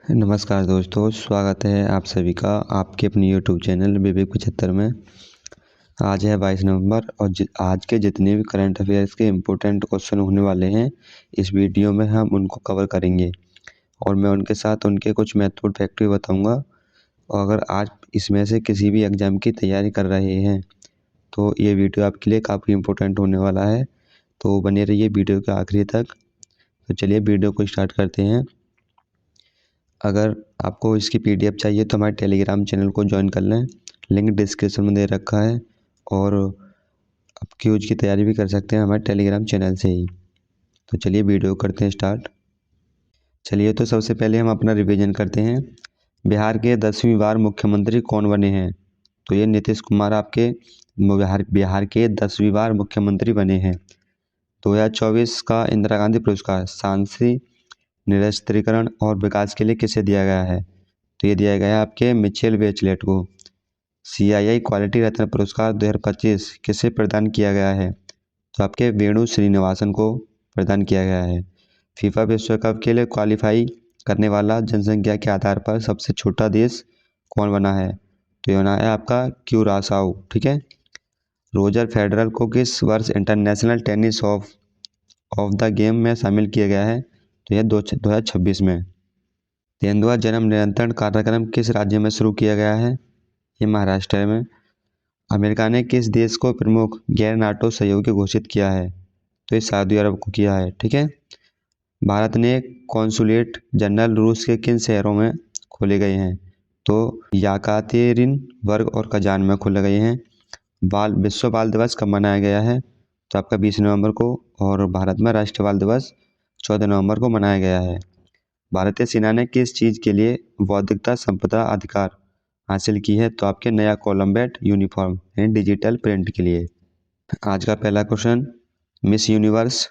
नमस्कार दोस्तों, स्वागत है आप सभी का आपके अपने यूट्यूब चैनल विवेक 75 में। आज है 22 नवंबर और आज के जितने भी करंट अफेयर्स के इम्पोर्टेंट क्वेश्चन होने वाले हैं इस वीडियो में हम उनको कवर करेंगे और मैं उनके साथ उनके कुछ महत्वपूर्ण फैक्ट भी बताऊंगा। और अगर आज इसमें से किसी भी एग्ज़ाम की तैयारी कर रहे हैं तो ये वीडियो आपके लिए काफ़ी इम्पोर्टेंट होने वाला है, तो बने रहिए वीडियो के आखिरी तक। तो चलिए वीडियो को स्टार्ट करते हैं। अगर आपको इसकी पीडीएफ चाहिए तो हमारे टेलीग्राम चैनल को ज्वाइन कर लें, लिंक डिस्क्रिप्शन में दे रखा है। और आप क्यूज की तैयारी भी कर सकते हैं हमारे टेलीग्राम चैनल से ही। तो चलिए वीडियो करते हैं स्टार्ट। चलिए तो सबसे पहले हम अपना रिवीजन करते हैं। बिहार के 10वीं बार मुख्यमंत्री कौन बने हैं? तो ये नीतीश कुमार आपके बिहार के 10वीं बार मुख्यमंत्री बने हैं। 2024 का इंदिरा गांधी पुरस्कार सांची निरस्त्रीकरण और विकास के लिए किसे दिया गया है? तो ये दिया गया है आपके मिचेल बेचलेट को। CII क्वालिटी रत्न पुरस्कार 2025 किसे प्रदान किया गया है? तो आपके वेणु श्रीनिवासन को प्रदान किया गया है। फीफा विश्व कप के लिए क्वालिफाई करने वाला जनसंख्या के आधार पर सबसे छोटा देश कौन बना है? तो ये बना है आपका क्यूरासाओ। ठीक है। रोजर फेडरर को किस वर्ष international tennis of the game में शामिल किया गया है? तो यह 2026 में। तेंदुआ जन्म नियंत्रण कार्यक्रम किस राज्य में शुरू किया गया है? ये महाराष्ट्र में। अमेरिका ने किस देश को प्रमुख गैर नाटो सहयोगी घोषित किया है? तो ये सऊदी अरब को किया है। ठीक है। भारत ने कॉन्सुलेट जनरल रूस के किन शहरों में खोले गए हैं? तो याकातेरिनबर्ग और कजान में खोले गए हैं। विश्व बाल दिवस कब मनाया गया है? तो आपका 20 नवंबर को। और भारत में राष्ट्रीय बाल दिवस 14 नवंबर को मनाया गया है। भारतीय सेना ने किस चीज़ के लिए बौद्धिकता संपदा अधिकार हासिल की है? तो आपके नया कॉलम्बैट यूनिफॉर्म यानी डिजिटल प्रिंट के लिए। आज का पहला क्वेश्चन, मिस यूनिवर्स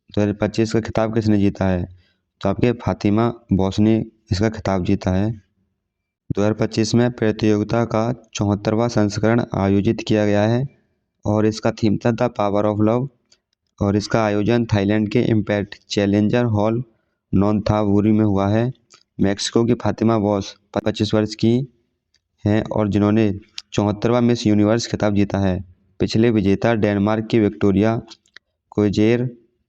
2025 का खिताब किसने जीता है? तो आपके फातिमा बॉस ने इसका खिताब जीता है। 2025 में प्रतियोगिता का 74वां संस्करण आयोजित किया गया है और इसका थीम था द पावर ऑफ लव। और इसका आयोजन थाईलैंड के इम्पैक्ट चैलेंजर हॉल नॉन्थावुरी में हुआ है। मैक्सिको की फातिमा बॉस 25 वर्ष की हैं और जिन्होंने 74वां मिस यूनिवर्स खिताब जीता है। पिछले विजेता डेनमार्क की विक्टोरिया कोजेर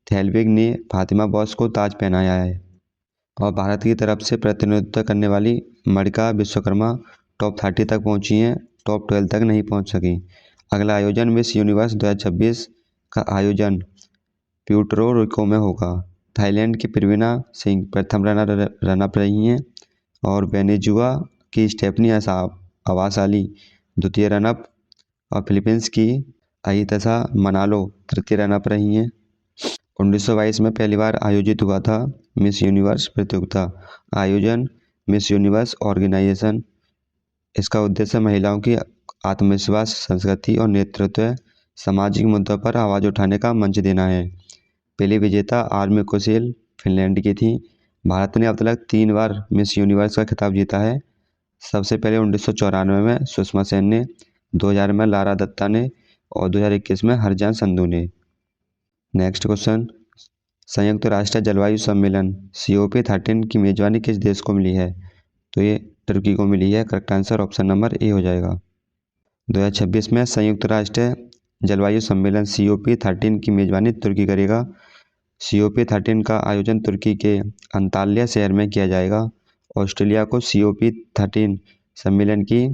थेलविग ने फातिमा बॉस को ताज पहनाया है। और भारत की तरफ से प्रतिनिधित्व करने वाली मणिका विश्वकर्मा टॉप 30 तक पहुंची हैं, टॉप 12 तक नहीं पहुंच सकी। अगला आयोजन मिस यूनिवर्स 2026 का आयोजन प्यूर्टो रिको में होगा। थाईलैंड की प्रवीणा सिंह प्रथम रनअप रही हैं और वेनेजुआ की स्टेफनी अवासाली द्वितीय रनअप और फिलीपींस की अहितसा मनालो तृतीय रनअप रही हैं। 1922 में पहली बार आयोजित हुआ था मिस यूनिवर्स प्रतियोगिता। आयोजन मिस यूनिवर्स ऑर्गेनाइजेशन। इसका उद्देश्य महिलाओं की आत्मविश्वास, संस्कृति और नेतृत्व, सामाजिक मुद्दों पर आवाज़ उठाने का मंच देना है। पहली विजेता आर्मी कोसेल फिनलैंड की थी। भारत ने अब तक 3 बार मिस यूनिवर्स का खिताब जीता है। सबसे पहले 1994 में सुषमा सेन ने, 2000 में लारा दत्ता ने और 2021 में हरजान संधू ने। नेक्स्ट क्वेश्चन, संयुक्त राष्ट्र जलवायु सम्मेलन COP13 की मेजबानी किस देश को मिली है? तो ये तुर्की को मिली है। Correct answer option number A हो जाएगा। 2026 में संयुक्त राष्ट्र जलवायु सम्मेलन COP13 की मेजबानी तुर्की करेगा। COP13 का आयोजन तुर्की के अंताल्या शहर में किया जाएगा। ऑस्ट्रेलिया को COP13 सम्मेलन की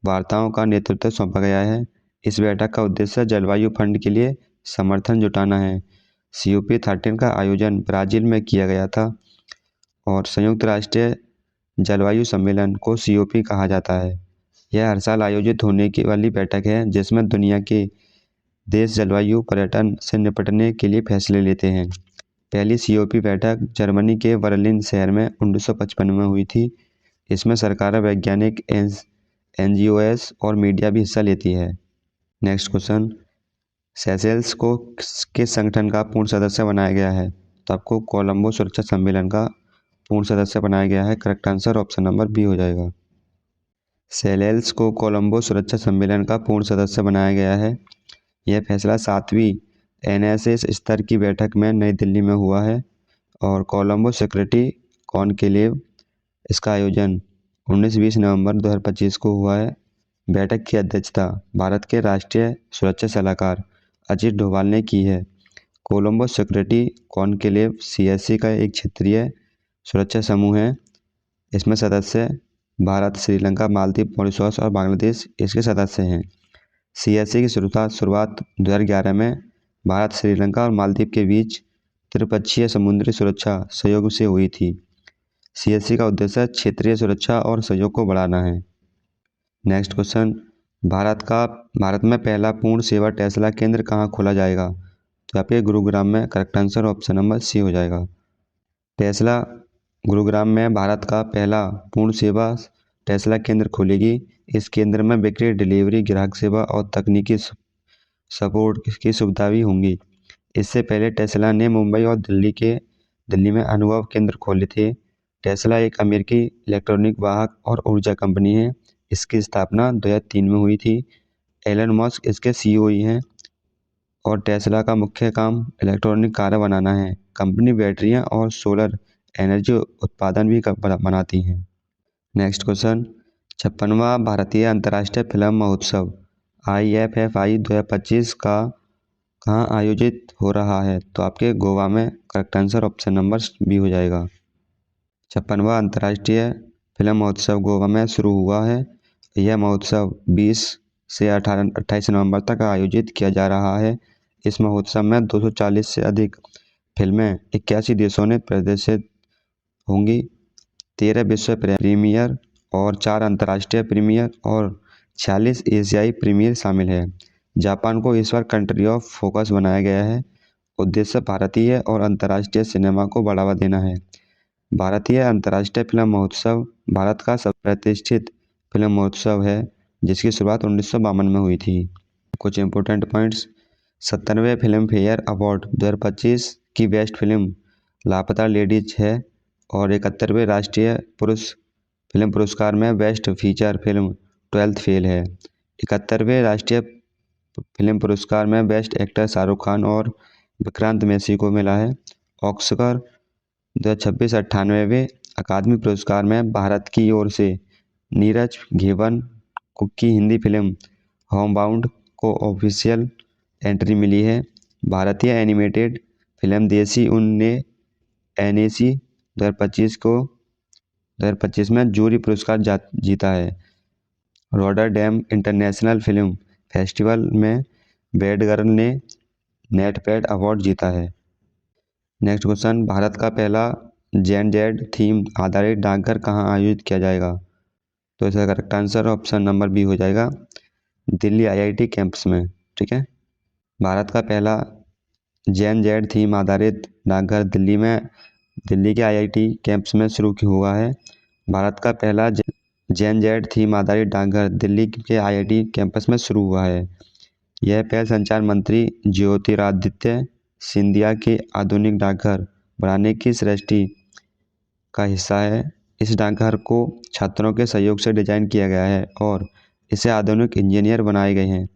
वार्ताओं का नेतृत्व सौंपा गया है। इस बैठक का उद्देश्य जलवायु फंड के लिए समर्थन जुटाना है। COP13 का आयोजन ब्राज़ील में किया गया था और संयुक्त राष्ट्र जलवायु सम्मेलन को COP कहा जाता है। यह हर साल आयोजित होने की वाली बैठक है जिसमें दुनिया के देश जलवायु पर्यटन से निपटने के लिए फैसले लेते हैं। पहली COP बैठक जर्मनी के बर्लिन शहर में 1955 में हुई थी। इसमें सरकार, वैज्ञानिक, NGOs और मीडिया भी हिस्सा लेती है। नेक्स्ट क्वेश्चन, सेशेल्स को किस संगठन का पूर्ण सदस्य बनाया गया है? तो आपको कोलंबो सुरक्षा सम्मेलन का पूर्ण सदस्य बनाया गया है। Correct answer option number B हो जाएगा। सेशेल्स को कोलंबो सुरक्षा सम्मेलन का पूर्ण सदस्य बनाया गया है। यह फैसला 7वीं NSS स्तर की बैठक में नई दिल्ली में हुआ है और कोलंबो सिक्योरिटी कॉनक्लेव इसका आयोजन 19-20 नवंबर 2025 को हुआ है। बैठक की अध्यक्षता भारत के राष्ट्रीय सुरक्षा सलाहकार अजीत डोभाल ने की है। कोलंबो सिक्योरिटी कॉनक्लेव CSC का एक क्षेत्रीय सुरक्षा समूह है। इसमें सदस्य भारत, श्रीलंका, मालदीव, मॉरिशस और बांग्लादेश इसके सदस्य हैं। CSC की शुरुआत 2011 में भारत, श्रीलंका और मालदीव के बीच त्रिपक्षीय समुद्री सुरक्षा सहयोग से हुई थी। CSC का उद्देश्य क्षेत्रीय सुरक्षा और सहयोग को बढ़ाना है। नेक्स्ट क्वेश्चन, भारत में पहला पूर्ण सेवा टेस्ला केंद्र कहाँ खोला जाएगा? तो आपके गुरुग्राम में। Correct answer option number C हो जाएगा। टेस्ला गुरुग्राम में भारत का पहला पूर्ण सेवा टेस्ला केंद्र खोलेगी। इस केंद्र में बिक्री, डिलीवरी, ग्राहक सेवा और तकनीकी सपोर्ट की सुविधा भी होंगी। इससे पहले टेस्ला ने मुंबई और दिल्ली में अनुभव केंद्र खोले थे। टेस्ला एक अमेरिकी इलेक्ट्रॉनिक वाहक और ऊर्जा कंपनी है। इसकी स्थापना 2003 में हुई थी। एलन मस्क इसके CEO ही हैं और टेस्ला का मुख्य काम इलेक्ट्रॉनिक कार बनाना है। कंपनी बैटरियां और सोलर एनर्जी उत्पादन भी बनाती हैं। नेक्स्ट क्वेश्चन, 56वां भारतीय अंतर्राष्ट्रीय फिल्म महोत्सव IFFI 2025 का कहाँ आयोजित हो रहा है? तो आपके गोवा में। Correct answer option number B हो जाएगा। 56वां अंतर्राष्ट्रीय फिल्म महोत्सव गोवा में शुरू हुआ है। यह महोत्सव 20 से 28 नवंबर तक आयोजित किया जा रहा है। इस महोत्सव में 240 से अधिक फिल्में 81 देशों में प्रदर्शित होंगी। 13 विश्व प्रीमियर और 4 अंतर्राष्ट्रीय प्रीमियर और 46 एशियाई प्रीमियर शामिल है। जापान को इस बार कंट्री ऑफ फोकस बनाया गया है। उद्देश्य भारतीय और अंतर्राष्ट्रीय सिनेमा को बढ़ावा देना है। भारतीय अंतर्राष्ट्रीय फिल्म महोत्सव भारत का सबसे प्रतिष्ठित फिल्म महोत्सव है, जिसकी शुरुआत 1952 में हुई थी। कुछ इंपॉर्टेंट पॉइंट्स, 70वें फिल्म फेयर अवार्ड 2025 की बेस्ट फिल्म लापता लेडीज है और 71वें राष्ट्रीय पुरुष फिल्म पुरस्कार में best feature film 12th fail है। 71वें राष्ट्रीय फिल्म पुरस्कार में बेस्ट एक्टर शाहरुख खान और विक्रांत मैसी को मिला है। ऑस्कर 2026 98वें अकादमी पुरस्कार में भारत की ओर से नीरज घेवन की हिंदी फिल्म होमबाउंड को ऑफिशियल एंट्री मिली है। भारतीय एनिमेटेड फिल्म देसी उन ने NAC 2025 में जूरी पुरस्कार जीता है। रॉटरडैम इंटरनेशनल फिल्म फेस्टिवल में बैड गर्ल ने नेटपैड अवार्ड जीता है। नेक्स्ट क्वेश्चन, भारत का पहला Gen Z थीम आधारित डाकघर कहाँ आयोजित किया जाएगा? तो इसका correct answer option number B हो जाएगा, दिल्ली IIT कैंपस में। ठीक है, भारत का पहला Gen Z थीम आधारित डाकघर दिल्ली के IIT कैंपस में शुरू हुआ है। भारत का पहला Gen Z थीम आधारित डाकघर दिल्ली के IIT कैंपस में शुरू हुआ है। यह पहल संचार मंत्री ज्योतिरादित्य सिंधिया के आधुनिक डाकघर बनाने की सृष्टि का हिस्सा है। इस डाकघर को छात्रों के सहयोग से डिजाइन किया गया है और इसे आधुनिक इंजीनियर बनाए गए हैं।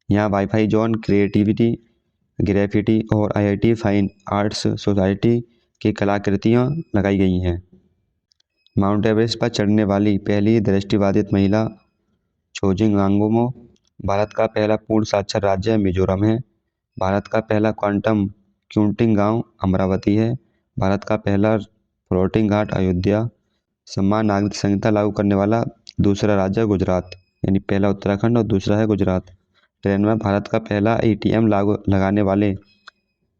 यहाँ वाईफाई जोन, क्रिएटिविटी, ग्रेफिटी और IIT फाइन आर्ट्स सोसाइटी की कलाकृतियाँ लगाई गई हैं। माउंट एवरेस्ट पर चढ़ने वाली पहली दृष्टिबाधित महिला छोजिंग आंगमो। भारत का पहला पूर्ण साक्षर राज्य मिजोरम है। भारत का पहला क्वांटम कंप्यूटिंग गांव अमरावती है। भारत का पहला फ्लोटिंग घाट अयोध्या। समान नागरिक संहिता लागू करने वाला दूसरा राज्य गुजरात, यानी पहला उत्तराखंड और दूसरा है गुजरात। ट्रेन में भारत का पहला ATM लगाने वाले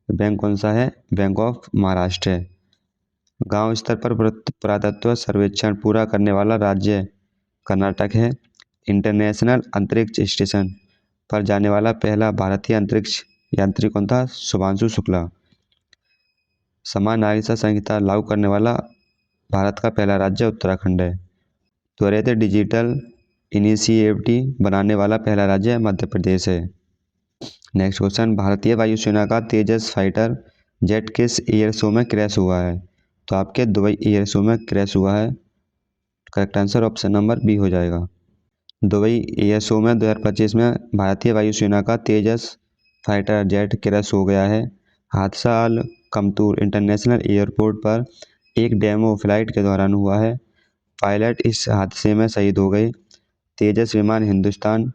बैंक कौन सा है? बैंक ऑफ महाराष्ट्र है। गांव स्तर पर पुरातत्व सर्वेक्षण पूरा करने वाला राज्य कर्नाटक है। इंटरनेशनल अंतरिक्ष स्टेशन पर जाने वाला पहला भारतीय अंतरिक्ष यात्री कौन था? शुभांशु शुक्ला। समान नागरिकता संहिता लागू करने वाला भारत का पहला राज्य उत्तराखंड है। त्वरित डिजिटल इनिशिएटिव बनाने वाला पहला राज्य मध्य प्रदेश है। नेक्स्ट क्वेश्चन, भारतीय वायुसेना का तेजस फाइटर जेट किस एयर शो में क्रैश हुआ है? तो आपके दुबई एयर शो में क्रैश हुआ है। Correct answer option number B हो जाएगा। दुबई एयर शो में 2025 में भारतीय वायुसेना का तेजस फाइटर जेट क्रैश हो गया है। हादसा अल कमतूर इंटरनेशनल एयरपोर्ट पर एक डेमो फ्लाइट के दौरान हुआ है। पायलट इस हादसे में शहीद हो गए। तेजस विमान हिंदुस्तान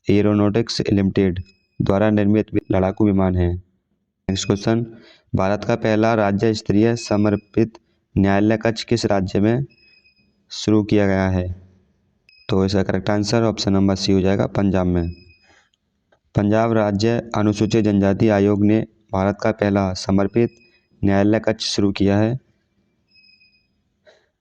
एरोनॉटिक्स लिमिटेड द्वारा निर्मित लड़ाकू विमान है। नेक्स्ट क्वेश्चन, भारत का पहला राज्य स्तरीय समर्पित न्यायालय कक्ष किस राज्य में शुरू किया गया है? तो इसका correct answer option number C हो जाएगा, पंजाब में। पंजाब राज्य अनुसूचित जनजाति आयोग ने भारत का पहला समर्पित न्यायालय कक्ष शुरू किया है।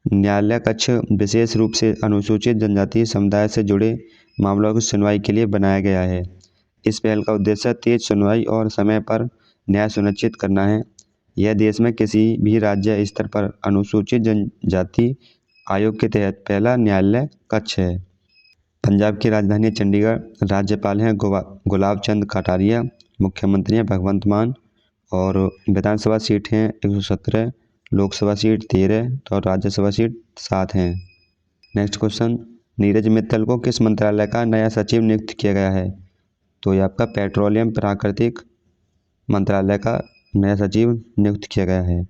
न्यायालय कक्ष विशेष रूप से अनुसूचित जनजाति समुदाय से जुड़े मामलों की सुनवाई के लिए बनाया गया है। इस पहल का उद्देश्य तेज सुनवाई और समय पर न्याय सुनिश्चित करना है। यह देश में किसी भी राज्य स्तर पर अनुसूचित जनजाति आयोग के तहत पहला न्यायालय कक्ष है। पंजाब की राजधानी है चंडीगढ़। राज्यपाल हैं गुलाब चंद कटारिया। मुख्यमंत्री हैं भगवंत मान। और विधानसभा सीट हैं 117, लोकसभा सीट 13 और राज्यसभा सीट 7 हैं। नेक्स्ट क्वेश्चन, नीरज मित्तल को किस मंत्रालय का नया सचिव नियुक्त किया गया है? तो ये आपका पेट्रोलियम प्राकृतिक मंत्रालय का नया सचिव नियुक्त किया गया है।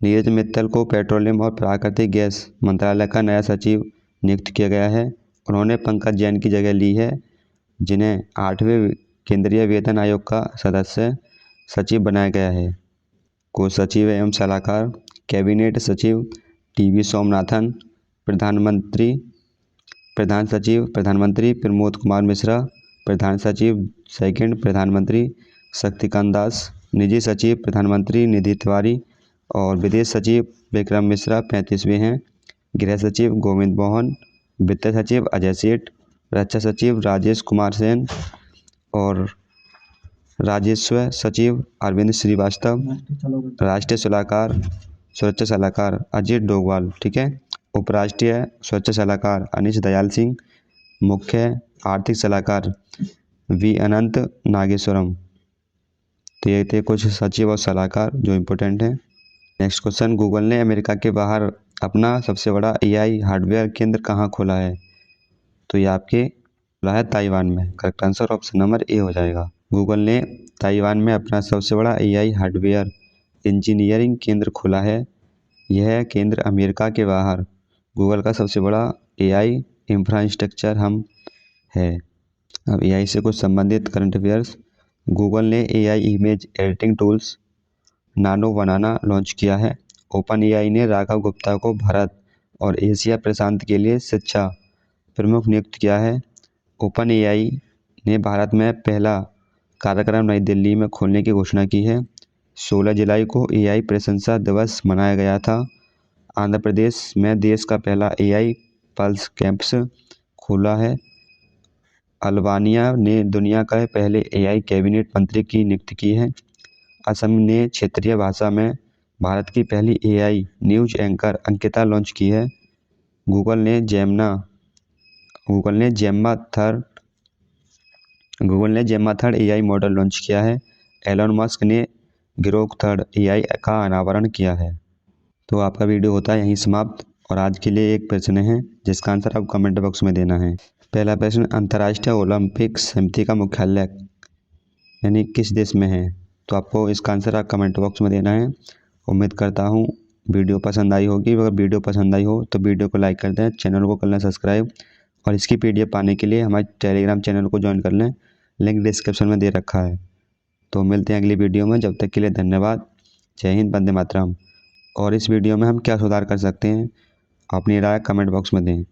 नीरज मित्तल को पेट्रोलियम और प्राकृतिक गैस मंत्रालय का नया सचिव नियुक्त किया गया है। उन्होंने पंकज जैन की जगह ली है, जिन्हें 8वें केंद्रीय वेतन आयोग का सदस्य सचिव बनाया गया है। को सचिव एवं सलाहकार कैबिनेट सचिव टीवी सोमनाथन, प्रधान सचिव प्रधानमंत्री प्रमोद कुमार मिश्रा, प्रधान सचिव सेकंड प्रधानमंत्री शक्तिकांत दास, निजी सचिव प्रधानमंत्री निधि तिवारी और विदेश सचिव विक्रम मिश्रा 35वें हैं। गृह सचिव गोविंद मोहन, वित्त सचिव अजय सेठ, रक्षा सचिव राजेश कुमार सेन और राजस्व सचिव अरविंद श्रीवास्तव, राष्ट्रीय सुरक्षा सलाहकार अजीत डोभाल, ठीक है। उपराष्ट्रीय सुरक्षा सलाहकार अनीश दयाल सिंह, मुख्य आर्थिक सलाहकार वी अनंत नागेश्वरम। तो ये थे कुछ सचिव और सलाहकार जो इम्पोर्टेंट हैं। नेक्स्ट क्वेश्चन, गूगल ने अमेरिका के बाहर अपना सबसे बड़ा एआई हार्डवेयर केंद्र कहाँ खोला है? तो ये आपके खुला है ताइवान में। Correct answer option number A हो जाएगा। गूगल ने ताइवान में अपना सबसे बड़ा एआई हार्डवेयर इंजीनियरिंग केंद्र खोला है। यह केंद्र अमेरिका के बाहर गूगल का सबसे बड़ा एआई इंफ्रास्ट्रक्चर हब है। अब एआई से कुछ संबंधित करंट अफेयर्स। गूगल ने एआई इमेज एडिटिंग टूल्स नानो बनाना लॉन्च किया है। ओपन एआई ने राघव गुप्ता को भारत और एशिया प्रशांत के लिए शिक्षा प्रमुख नियुक्त किया है। ओपन एआई ने भारत में पहला कार्यक्रम नई दिल्ली में खोलने की घोषणा की है। 16 जुलाई को एआई प्रशंसा दिवस मनाया गया था। आंध्र प्रदेश में देश का पहला एआई पल्स कैंपस खोला है। अल्बानिया ने दुनिया का पहले एआई कैबिनेट मंत्री की नियुक्ति की है। असम ने क्षेत्रीय भाषा में भारत की पहली AI news anchor Ankita launch की है। गूगल ने Gemma third AI model launch किया है। एलन मस्क ने ग्रोक थर्ड एआई का अनावरण किया है। तो आपका वीडियो होता है यहीं समाप्त। और आज के लिए एक प्रश्न है जिसका आंसर आप कमेंट बॉक्स में देना है। पहला प्रश्न, अंतर्राष्ट्रीय ओलंपिक समिति का मुख्यालय यानी किस देश में है? तो आपको इसका आंसर आप कमेंट बॉक्स में देना है। उम्मीद करता हूँ वीडियो पसंद आई होगी। अगर वीडियो पसंद आई हो तो वीडियो को लाइक कर दें, चैनल को कर लें सब्सक्राइब और इसकी पीडीएफ पाने के लिए हमारे टेलीग्राम चैनल को ज्वाइन कर लें, लिंक डिस्क्रिप्शन में दे रखा है। तो मिलते हैं अगली वीडियो में, जब तक के लिए धन्यवाद। जय हिंद, वंदे मातरम। और इस वीडियो में हम क्या सुधार कर सकते हैं, अपनी राय कमेंट बॉक्स में दें।